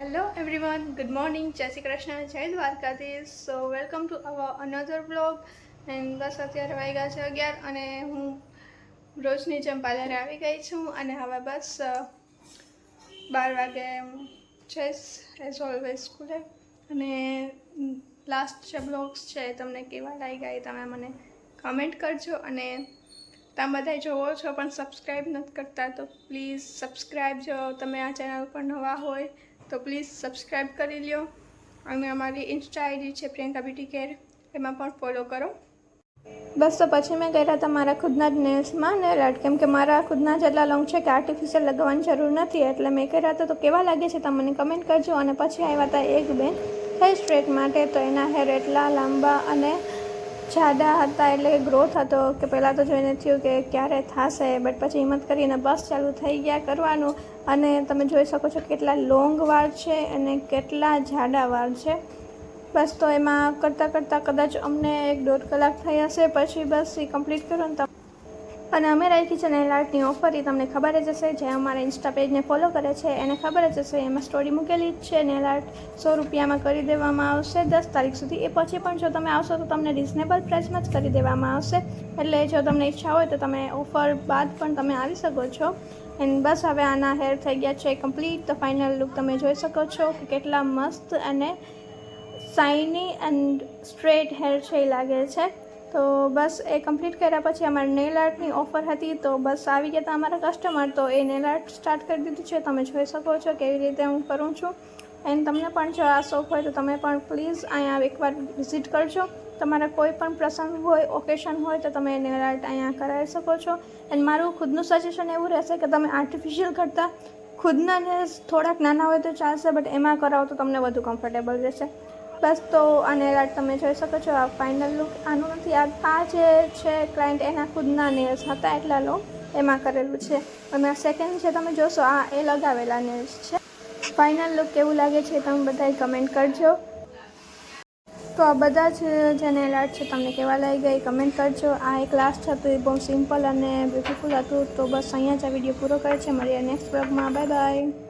Hello everyone, good morning, જય શ્રી કૃષ્ણ, જય Dwarkadhish. So welcome to our another blog. And બસ અત્યારે વાગ્યા છે 11 અને હું રોજની જેમ પાર્લરે આવી ગઈ છું અને હવે બસ 12 વાગે જઈશ એઝ ઓલવેઝ સ્કૂલે. અને લાસ્ટ જે બ્લોગ્સ છે તમને કેવા લાગ્યા એ તમે મને કમેન્ટ કરજો. અને તમે બધા જોવો છો પણ સબસ્ક્રાઈબ નથી કરતા તો પ્લીઝ સબસ્ક્રાઈબ. જો તમે આ ચેનલ પર નવા હોય તો પ્લીઝ સબસ્ક્રાઈબ કરી લ્યો. અને અમારી ઇન્સ્ટા આઈડી છે પ્રિયંકા બ્યુટી કેર, એમાં પણ ફોલો કરો. બસ તો પછી મેં કર્યા હતા મારા ખુદના જ નેલ્સમાં નેલ આર્ટ, કેમ કે મારા ખુદના જેટલા લોંગ છે કે આર્ટિફિશિયલ લગાવવાની જરૂર નથી, એટલે મેં કર્યા હતા. તો કેવા લાગે છે તમે મને કમેન્ટ કરજો. અને પછી આવ્યા હતા એક બેન હેર સ્ટ્રેટ માટે, તો એના હેર એટલા લાંબા અને જાડા હતા, એટલે કે ગ્રોથ હતો કે પહેલાં તો જોઈને થયું કે ક્યારે થશે, બટ પછી હિંમત કરીને બસ ચાલુ થઈ ગયા કરવાનું. અને તમે જોઈ શકો છો કેટલા લોંગ વાળ છે અને કેટલા જાડા વાળ છે. બસ તો એમાં કરતાં કદાચ અમને 1-1.5 કલાક થઈ હશે. પછી બસ એ કમ્પ્લીટ કરો ને. અને અમે રાખી છે નેલ આર્ટની ઓફર, એ તમને ખબર જ હશે. જે અમારા ઇન્સ્ટા પેજને ફોલો કરે છે એને ખબર જ હશે, એમાં સ્ટોરી મૂકેલી જ છે. નેલ આર્ટ 100 રૂપિયામાં કરી દેવામાં આવશે 10 તારીખ સુધી. એ પછી પણ જો તમે આવશો તો તમને રિઝનેબલ પ્રાઇસમાં જ કરી દેવામાં આવશે. એટલે જો તમને ઈચ્છા હોય તો તમે ઓફર બાદ પણ તમે આવી શકો છો. એન્ડ બસ હવે આના હેર થઈ ગયા છે કમ્પ્લીટ. તો ફાઇનલ લુક તમે જોઈ શકો છો કે કેટલા મસ્ત અને શાઇની એન્ડ સ્ટ્રેટ હેર છે એ લાગે છે. તો બસ એ કમ્પ્લીટ કર્યા પછી અમારે નેલ આર્ટની ઓફર હતી, તો બસ આવી ગયા હતા અમારા કસ્ટમર. તો એ નેલ આર્ટ સ્ટાર્ટ કરી દીધું છે. તમે જોઈ શકો છો કેવી રીતે હું કરું છું. એન્ડ તમને પણ જો આ શોખ હોય તો તમે પણ પ્લીઝ અહીંયા એકવાર વિઝિટ કરજો. તમારા કોઈ પણ પ્રસંગ હોય, ઓકેશન હોય તો તમે નેલ આર્ટ અહીંયા કરાવી શકો છો. એન્ડ મારું ખુદનું સજેશન એવું રહેશે કે તમે આર્ટિફિશિયલ કરતાં ખુદના નેલ્સ થોડાક નાના હોય તો ચાલશે, બટ એમાં કરાવો તો તમને વધુ કમ્ફર્ટેબલ રહેશે. બસ તો આ નેલ આર્ટ તમે જોઈ શકો છો. આ ફાઇનલ લુક આનું નથી. આ જે છે ક્લાયન્ટ એના ખુદના નેલ્સ હતા એટલા લો એમાં કરેલું છે. અને આ સેકન્ડ છે તમે જોશો આ એ લગાવેલા નેલ્સ છે. ફાઇનલ લુક કેવું લાગે છે તમે બધાએ કમેન્ટ કરજો. તો આ બધા જ જે નેલ આર્ટ છે તમને કેવા લાગ્યા એ કમેન્ટ કરજો. આ એક લાસ્ટ હતું એ બહુ સિમ્પલ અને બ્યુટીફુલ હતું. તો બસ અહીંયા જ આ વિડીયો પૂરો કરે છે. મળીએ નેક્સ્ટ બ્લોગમાં. Bye bye.